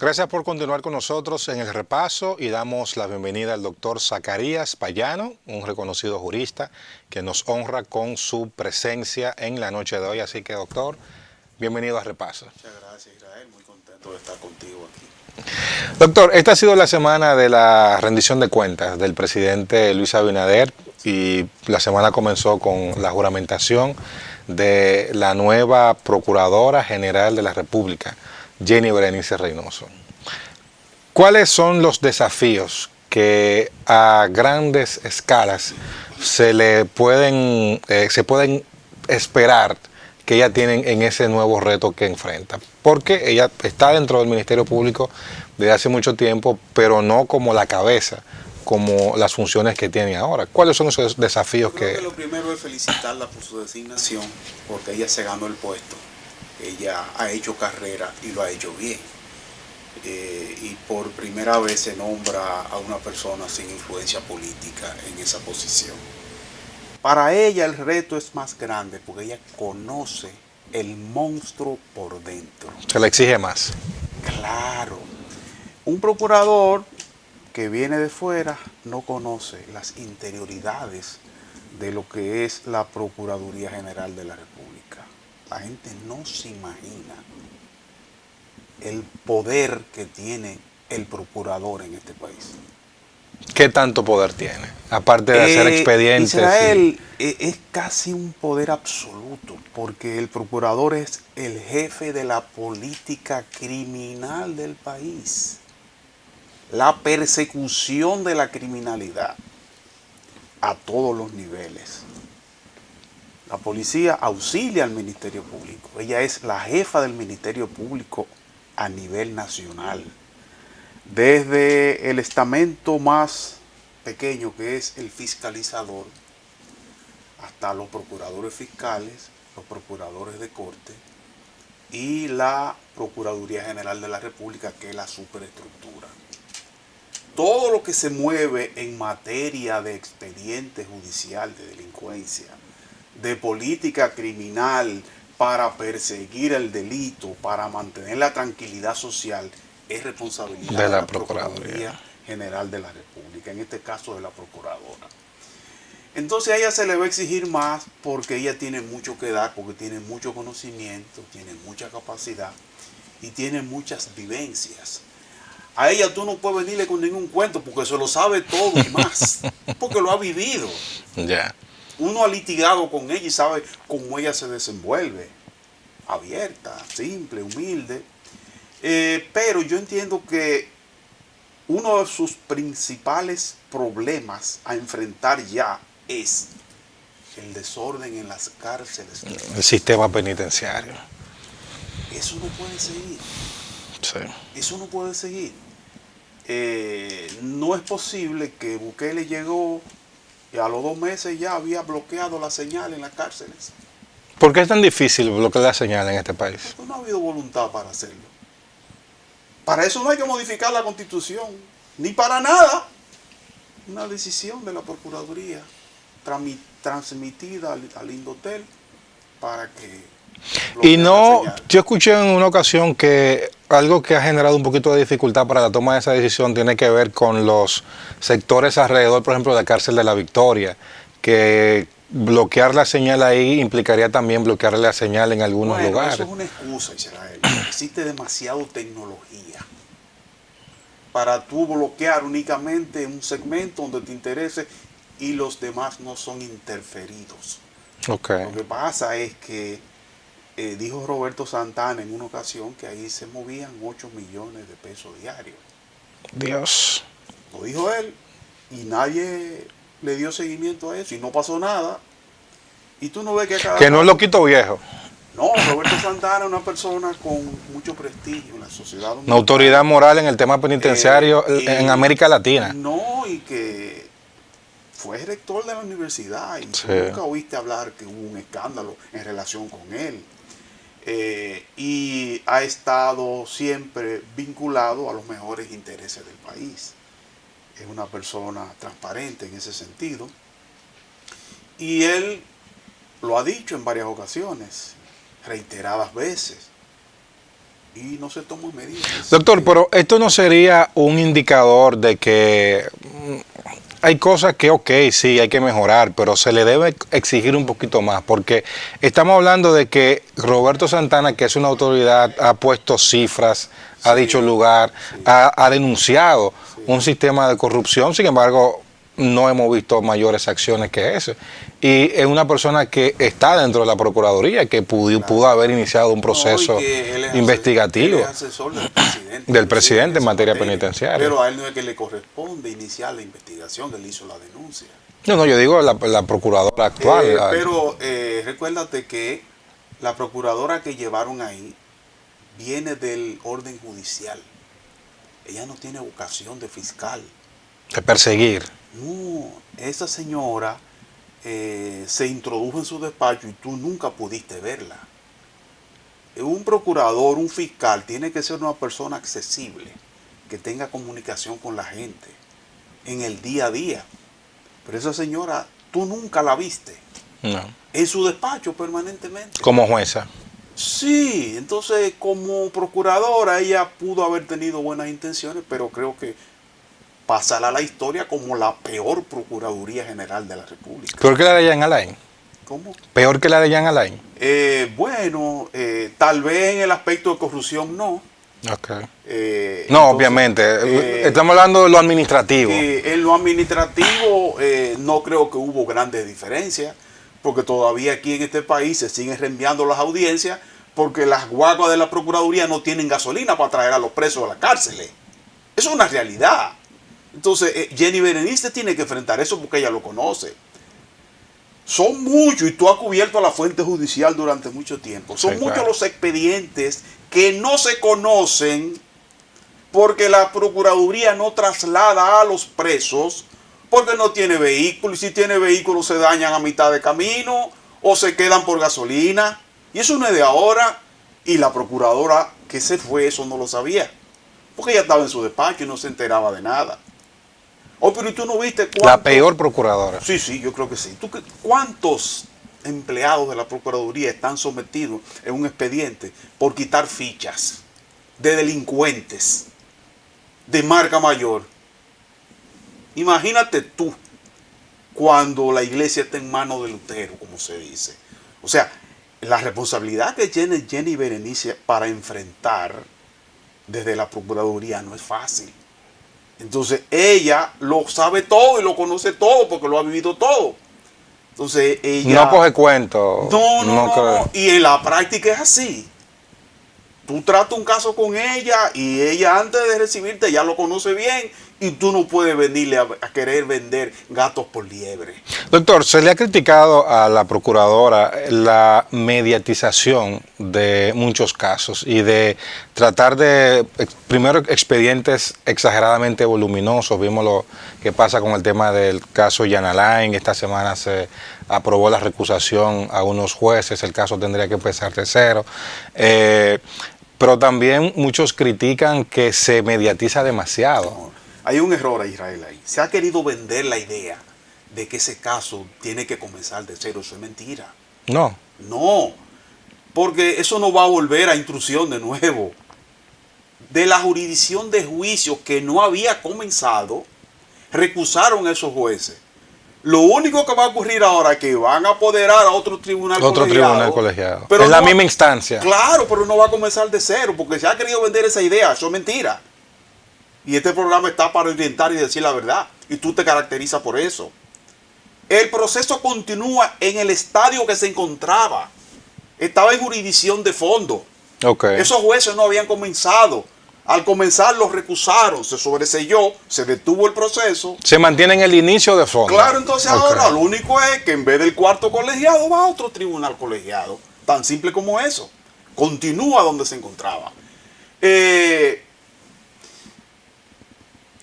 Gracias por continuar con nosotros en el repaso y damos la bienvenida al doctor Zacarías Payano, un reconocido jurista que nos honra con su presencia en la noche de hoy. Así que, doctor, bienvenido a Repaso. Muchas gracias, Israel. Muy contento de estar contigo aquí. Doctor, esta ha sido la semana de la rendición de cuentas del presidente Luis Abinader y la semana comenzó con la juramentación de la nueva Procuradora General de la República, Jenny Berenice Reynoso. ¿Cuáles son los desafíos que a grandes escalas se pueden esperar que ella tiene en ese nuevo reto que enfrenta? Porque ella está dentro del Ministerio Público desde hace mucho tiempo, pero no como la cabeza, como las funciones que tiene ahora. ¿Cuáles son esos desafíos Creo que lo primero es felicitarla por su designación, porque ella se ganó el puesto. Ella ha hecho carrera y lo ha hecho bien. Y por primera vez se nombra a una persona sin influencia política en esa posición. Para ella el reto es más grande porque ella conoce el monstruo por dentro. se le exige más? Claro, un procurador que viene de fuera no conoce las interioridades de lo que es la Procuraduría General de la República. La gente no se imagina el poder que tiene el procurador en este país. ¿Qué tanto poder tiene? Aparte de hacer expedientes. Israel es casi un poder absoluto, porque el procurador es el jefe de la política criminal del país. La persecución de la criminalidad a todos los niveles. La policía auxilia al Ministerio Público. Ella es la jefa del Ministerio Público a nivel nacional. Desde el estamento más pequeño, que es el fiscalizador, hasta los procuradores fiscales, los procuradores de corte y la Procuraduría General de la República, que es la superestructura. Todo lo que se mueve en materia de expediente judicial, de delincuencia, de política criminal para perseguir el delito, para mantener la tranquilidad social, es responsabilidad De la de la Procuraduría. Procuraduría General de la República, en este caso de la Procuradora. Entonces a ella se le va a exigir más porque ella tiene mucho que dar, porque tiene mucho conocimiento, tiene mucha capacidad y tiene muchas vivencias. A ella tú no puedes venirle con ningún cuento porque se lo sabe todo y más, porque lo ha vivido. Ya. Uno ha litigado con ella y sabe cómo ella se desenvuelve, abierta, simple, humilde. Pero yo entiendo que uno de sus principales problemas a enfrentar ya es el desorden en las cárceles. El sistema penitenciario. Eso no puede seguir. Sí. Eso no puede seguir. No es posible que Bukele llegó y a los 2 meses ya había bloqueado la señal en las cárceles. ¿Por qué es tan difícil bloquear la señal en este país? No ha habido voluntad para hacerlo. Para eso no hay que modificar la Constitución, ni para nada. Una decisión de la Procuraduría transmitida al Indotel para que Y no, la señal. yo escuché en una ocasión que algo que ha generado un poquito de dificultad para la toma de esa decisión tiene que ver con los sectores alrededor, por ejemplo, de la cárcel de la Victoria, que bloquear la señal ahí implicaría también bloquear la señal en algunos lugares. Eso es una excusa, Israel. Existe demasiado tecnología para tú bloquear únicamente un segmento donde te interese y los demás no son interferidos. Okay. Lo que pasa es que dijo Roberto Santana en una ocasión que ahí se movían 8 millones de pesos diarios. Dios. Lo dijo él y nadie le dio seguimiento a eso y no pasó nada. Y tú no ves que Que no es loquito viejo. No, Roberto Santana es una persona con mucho prestigio en la sociedad dominicana. Una autoridad moral en el tema penitenciario en América Latina. No, y que fue rector de la universidad y Sí. nunca oíste hablar que hubo un escándalo en relación con él. Y ha estado siempre vinculado a los mejores intereses del país. Es una persona transparente en ese sentido. Y él lo ha dicho en varias ocasiones, reiteradas veces. y no se toman medidas. Doctor, pero esto no sería un indicador de que hay cosas que, ok, sí, hay que mejorar, pero se le debe exigir un poquito más, porque estamos hablando de que Roberto Santana, que es una autoridad, ha puesto cifras, ha dicho lugar, ha denunciado un sistema de corrupción, sin embargo, no hemos visto mayores acciones que ese. Y es una persona que está dentro de la Procuraduría, que pudo haber iniciado un proceso investigativo él es asesor del presidente en materia penitenciaria. Pero a él no es que le corresponde iniciar la investigación, él hizo la denuncia. No, yo digo la procuradora actual. Pero recuérdate que la procuradora que llevaron ahí viene del orden judicial. Ella no tiene vocación de fiscal. De perseguir. No, esa señora se introdujo en su despacho y tú nunca pudiste verla. Un procurador, un fiscal, tiene que ser una persona accesible, que tenga comunicación con la gente en el día a día. Pero esa señora, tú nunca la viste. No. En su despacho permanentemente. Como jueza. Sí, entonces como procuradora ella pudo haber tenido buenas intenciones, pero creo que pasará a la historia como la peor Procuraduría General de la República. ¿Peor que la de Jean Alain? ¿Cómo? ¿Peor que la de Jean Alain? Bueno, tal vez en el aspecto de corrupción no. Okay. No, Entonces, obviamente. Estamos hablando de lo administrativo. En lo administrativo no creo que hubo grandes diferencias, porque todavía aquí en este país se siguen reenviando las audiencias porque las guaguas de la Procuraduría no tienen gasolina para traer a los presos a las cárceles. Eso es una realidad. Entonces, Jenny Berenice tiene que enfrentar eso porque ella lo conoce. Son muchos, y tú has cubierto a la fuente judicial durante mucho tiempo, son muchos los expedientes que no se conocen porque la Procuraduría no traslada a los presos porque no tiene vehículo, y si tiene vehículo se dañan a mitad de camino o se quedan por gasolina. Y eso no es de ahora, y la procuradora que se fue eso no lo sabía, porque ella estaba en su despacho y no se enteraba de nada. Oh, pero tú no viste cuántos... La peor procuradora. Sí, yo creo que sí. ¿Cuántos empleados de la Procuraduría están sometidos en un expediente por quitar fichas de delincuentes de marca mayor? Imagínate tú cuando la iglesia está en manos de Lutero, como se dice. O sea, la responsabilidad que tiene Jenny Berenice para enfrentar desde la Procuraduría no es fácil. Entonces ella lo sabe todo y lo conoce todo porque lo ha vivido todo. Entonces ella... No coge cuento. No. Y en la práctica es así. Tú tratas un caso con ella y ella antes de recibirte ya lo conoce bien y tú no puedes venirle a querer vender gatos por liebre. Doctor, se le ha criticado a la procuradora la mediatización de muchos casos y de tratar de, primero, expedientes exageradamente voluminosos. Vimos lo que pasa con el tema del caso Jean Alain. Esta semana se aprobó la recusación a unos jueces, el caso tendría que empezar de cero. Pero también muchos critican que se mediatiza demasiado. No, hay un error a Israel ahí. Se ha querido vender la idea de que ese caso tiene que comenzar de cero. Eso es mentira. No, porque eso no va a volver a intrusión de nuevo. De la jurisdicción de juicio que no había comenzado, recusaron a esos jueces. Lo único que va a ocurrir ahora es que van a apoderar a otro tribunal colegiado. Pero en la misma instancia. Claro, pero no va a comenzar de cero, porque se ha querido vender esa idea. Eso es mentira. Y este programa está para orientar y decir la verdad. Y tú te caracterizas por eso. El proceso continúa en el estadio que se encontraba. Estaba en jurisdicción de fondo. Okay. Esos jueces no habían comenzado. Al comenzar los recusaron, se sobreselló, se detuvo el proceso. Se mantiene en el inicio de fondo. Claro, entonces ahora lo único es que en vez del cuarto colegiado va a otro tribunal colegiado. Tan simple como eso. Continúa donde se encontraba.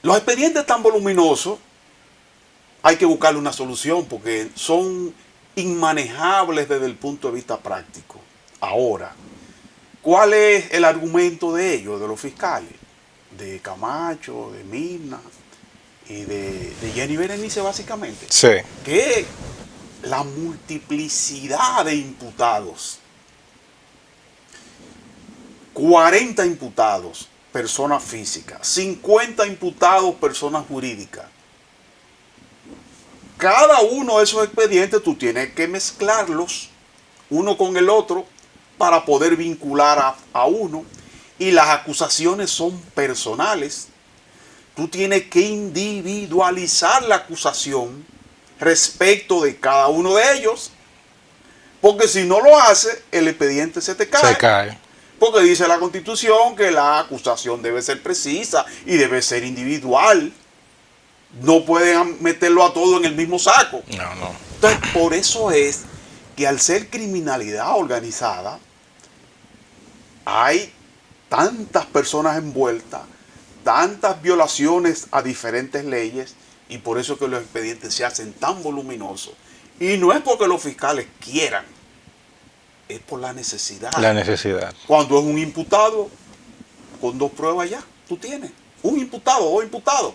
Los expedientes tan voluminosos hay que buscarle una solución porque son inmanejables desde el punto de vista práctico. Ahora, ¿cuál es el argumento de ellos, de los fiscales? De Camacho, de Mirna y de Jenny Berenice básicamente. Sí. Que la multiplicidad de imputados. 40 imputados, personas físicas, 50 imputados, personas jurídicas. Cada uno de esos expedientes tú tienes que mezclarlos uno con el otro para poder vincular a uno, y las acusaciones son personales. Tú tienes que individualizar la acusación respecto de cada uno de ellos, porque si no lo hace, el expediente se te cae. Se cae. Porque dice la Constitución que la acusación debe ser precisa y debe ser individual. No pueden meterlo a todo en el mismo saco. No, no. Entonces, por eso es que al ser criminalidad organizada, hay tantas personas envueltas, tantas violaciones a diferentes leyes, y por eso que los expedientes se hacen tan voluminosos. Y no es porque los fiscales quieran, es por la necesidad. La necesidad. Cuando es un imputado, con 2 pruebas ya, tú tienes un imputado, 2 imputados.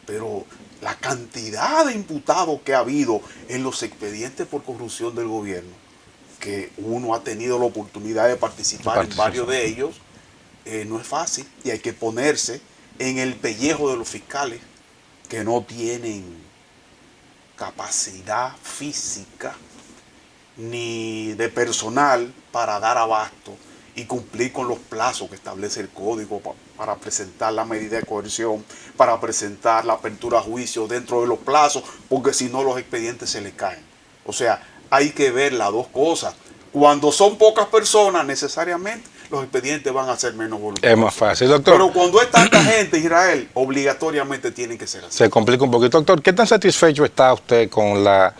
Pero la cantidad de imputados que ha habido en los expedientes por corrupción del gobierno, que uno ha tenido la oportunidad de participar en varios de ellos, no es fácil, y hay que ponerse en el pellejo de los fiscales que no tienen capacidad física ni de personal para dar abasto y cumplir con los plazos que establece el código para presentar la medida de coerción, para presentar la apertura a juicio dentro de los plazos, porque si no los expedientes se les caen. O sea, hay que ver las dos cosas. Cuando son pocas personas, necesariamente los expedientes van a ser menos voluminosos. Es más fácil, doctor. Pero cuando es tanta gente, Israel, obligatoriamente tienen que ser así. Se complica un poquito. Doctor, ¿qué tan satisfecho está usted con la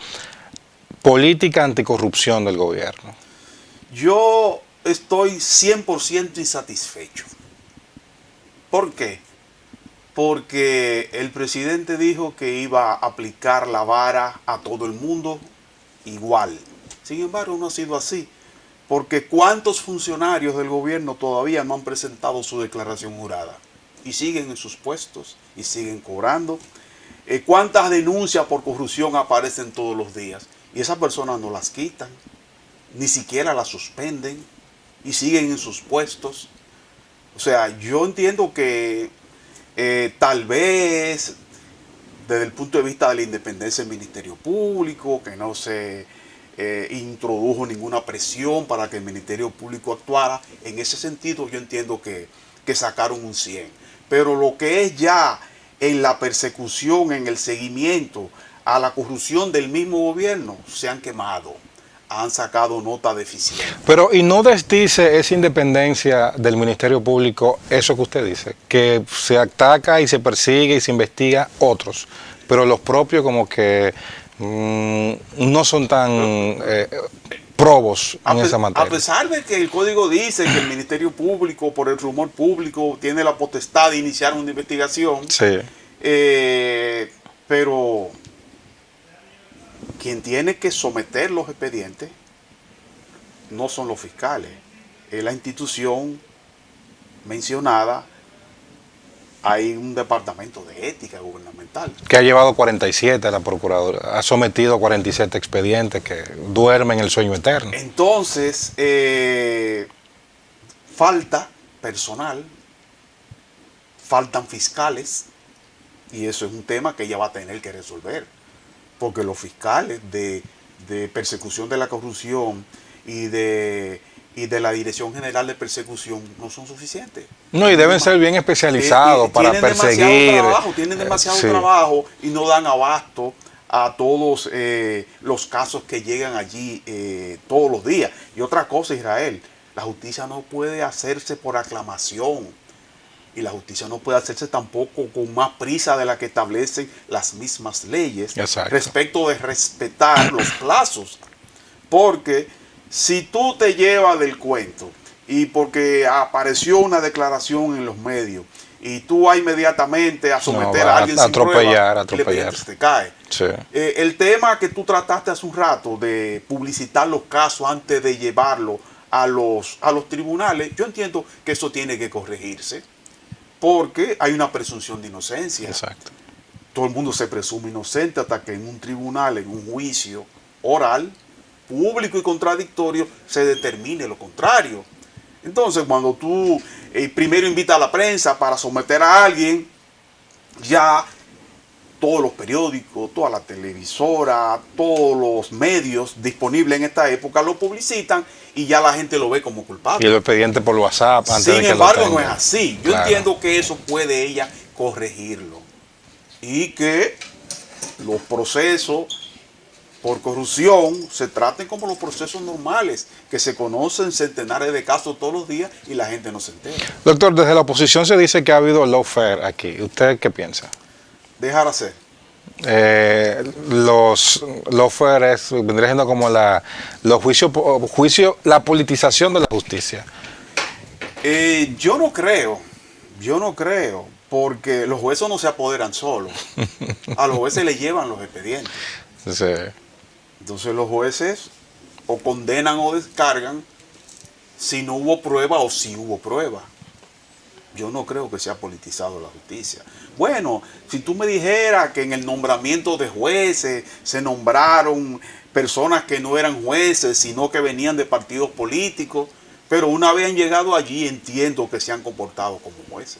política anticorrupción del gobierno? Yo estoy 100% insatisfecho. ¿Por qué? Porque el presidente dijo que iba a aplicar la vara a todo el mundo igual. Sin embargo, no ha sido así. Porque ¿cuántos funcionarios del gobierno todavía no han presentado su declaración jurada? Y siguen en sus puestos y siguen cobrando. ¿Cuántas denuncias por corrupción aparecen todos los días? Y esas personas no las quitan, ni siquiera las suspenden y siguen en sus puestos. O sea, yo entiendo que tal vez desde el punto de vista de la independencia del Ministerio Público, que no se introdujo ninguna presión para que el Ministerio Público actuara, en ese sentido yo entiendo que sacaron un 100. Pero lo que es ya en la persecución, en el seguimiento a la corrupción del mismo gobierno, se han quemado, han sacado nota deficiente. Pero, ¿y no desdice esa independencia del Ministerio Público eso que usted dice? Que se ataca y se persigue y se investiga otros, pero los propios como que no son tan probos en esa materia. A pesar de que el código dice que el Ministerio Público, por el rumor público, tiene la potestad de iniciar una investigación, Sí. Pero quien tiene que someter los expedientes no son los fiscales, es la institución mencionada. Hay un departamento de ética gubernamental Que ha llevado 47 a la Procuradora, ha sometido 47 expedientes que duermen el sueño eterno. Entonces, falta personal, faltan fiscales, y eso es un tema que ella va a tener que resolver, porque los fiscales de persecución de la corrupción y de la Dirección General de Persecución no son suficientes. No, y deben ser bien especializados para perseguir. Tienen demasiado trabajo y no dan abasto a todos los casos que llegan allí todos los días. Y otra cosa, Israel, la justicia no puede hacerse por aclamación, y la justicia no puede hacerse tampoco con más prisa de la que establecen las mismas leyes. Exacto. Respecto de respetar los plazos. Porque si tú te llevas del cuento y porque apareció una declaración en los medios y tú vas inmediatamente a someter a alguien sin prueba, el expediente te cae. Sí. El tema que tú trataste hace un rato de publicitar los casos antes de llevarlo a los tribunales, yo entiendo que eso tiene que corregirse, porque hay una presunción de inocencia. Exacto. Todo el mundo se presume inocente hasta que en un tribunal, en un juicio oral, público y contradictorio, se determine lo contrario. Entonces, cuando tú primero invitas a la prensa para someter a alguien, ya todos los periódicos, toda la televisora, todos los medios disponibles en esta época lo publicitan y ya la gente lo ve como culpable. Y el expediente por WhatsApp antes de que Sin embargo, lo no tenga. es así. Yo entiendo que eso puede ella corregirlo y que los procesos por corrupción se traten como los procesos normales, que se conocen centenares de casos todos los días y la gente no se entera. Doctor, desde la oposición se dice que ha habido lawfare aquí. ¿Usted qué piensa? Dejar hacer. Los lawfare vendría siendo como los juicios, la politización de la justicia. Yo no creo, porque los jueces no se apoderan solos. A los jueces le llevan los expedientes. Sí. Entonces los jueces o condenan o descargan si no hubo prueba o si hubo prueba. Yo no creo que sea politizado la justicia. Bueno, si tú me dijeras que en el nombramiento de jueces se nombraron personas que no eran jueces, sino que venían de partidos políticos, pero una vez han llegado allí, entiendo que se han comportado como jueces.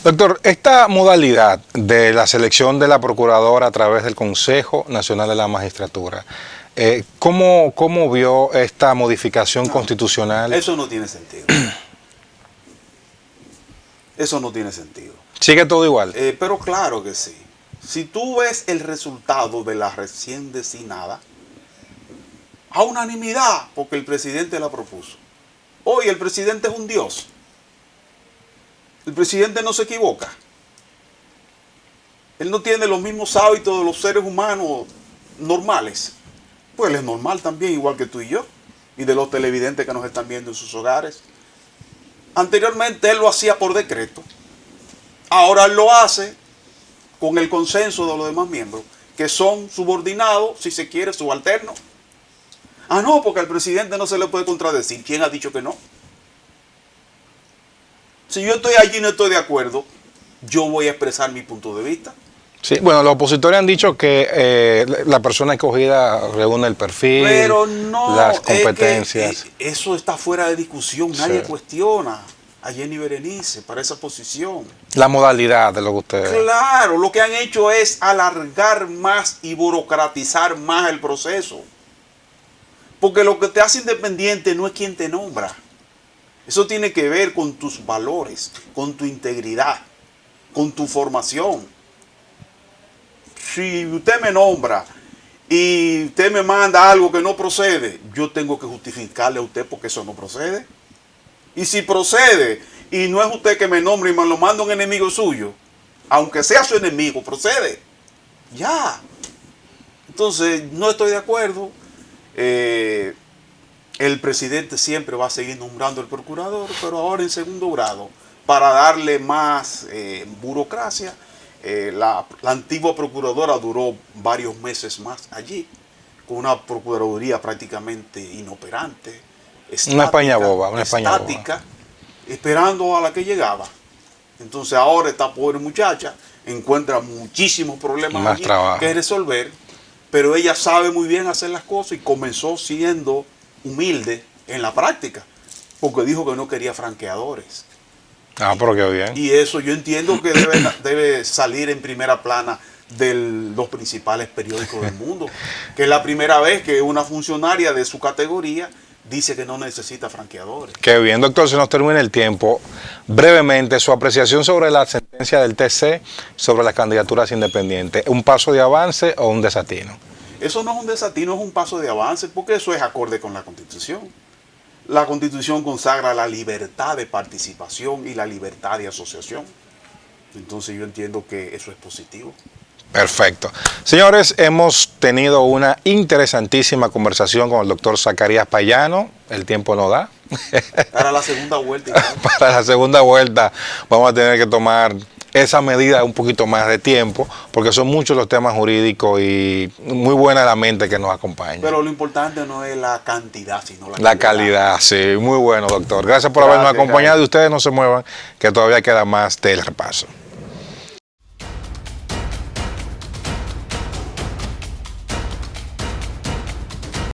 Doctor, esta modalidad de la selección de la procuradora a través del Consejo Nacional de la Magistratura, ¿cómo vio esta modificación constitucional? Eso no tiene sentido. Eso no tiene sentido. ¿Sigue todo igual? Pero claro que sí. Si tú ves el resultado de la recién designada, a unanimidad, porque el presidente la propuso. Hoy el presidente es un dios. El presidente no se equivoca. Él no tiene los mismos hábitos de los seres humanos normales. Pues él es normal también, igual que tú y yo. Y de los televidentes que nos están viendo en sus hogares. Anteriormente él lo hacía por decreto. Ahora él lo hace con el consenso de los demás miembros, que son subordinados, si se quiere, subalternos. Ah, no, porque al presidente no se le puede contradecir. ¿Quién ha dicho que no? Si yo estoy allí y no estoy de acuerdo, yo voy a expresar mi punto de vista. Sí, bueno, los opositores han dicho que la persona escogida reúne el perfil, pero no, las competencias. Eso está fuera de discusión, nadie cuestiona a Jenny Berenice para esa posición. La modalidad de lo que ustedes... Claro, lo que han hecho es alargar más y burocratizar más el proceso. Porque lo que te hace independiente no es quien te nombra. Eso tiene que ver con tus valores, con tu integridad, con tu formación. Si usted me nombra y usted me manda algo que no procede, yo tengo que justificarle a usted porque eso no procede. Y si procede y no es usted que me nombra y me lo manda un enemigo suyo, aunque sea su enemigo, procede. Ya. Entonces, no estoy de acuerdo. El presidente siempre va a seguir nombrando al procurador, pero ahora en segundo grado, para darle más burocracia. La antigua procuradora duró varios meses más allí, con una procuraduría prácticamente inoperante, estática, una España boba, esperando a la que llegaba. Entonces ahora esta pobre muchacha encuentra muchísimos problemas más allí trabajo que resolver, pero ella sabe muy bien hacer las cosas y comenzó siendo humilde en la práctica, porque dijo que no quería franqueadores. Ah, pero qué bien. Y eso yo entiendo que debe salir en primera plana de los principales periódicos del mundo, que es la primera vez que una funcionaria de su categoría dice que no necesita franqueadores. Qué bien, doctor, se nos termina el tiempo. Brevemente, su apreciación sobre la sentencia del TC sobre las candidaturas independientes. ¿Un paso de avance o un desatino? Eso no es un desatino, es un paso de avance, porque eso es acorde con la Constitución. La Constitución consagra la libertad de participación y la libertad de asociación. Entonces yo entiendo que eso es positivo. Perfecto. Señores, hemos tenido una interesantísima conversación con el doctor Zacarías Payano. El tiempo no da. Para la segunda vuelta. Para la segunda vuelta vamos a tener que tomar esa medida un poquito más de tiempo, porque son muchos los temas jurídicos y muy buena la mente que nos acompaña. Pero lo importante no es la cantidad, sino la calidad. Sí, muy bueno, doctor. Gracias por habernos acompañado y ustedes no se muevan, que todavía queda más del repaso.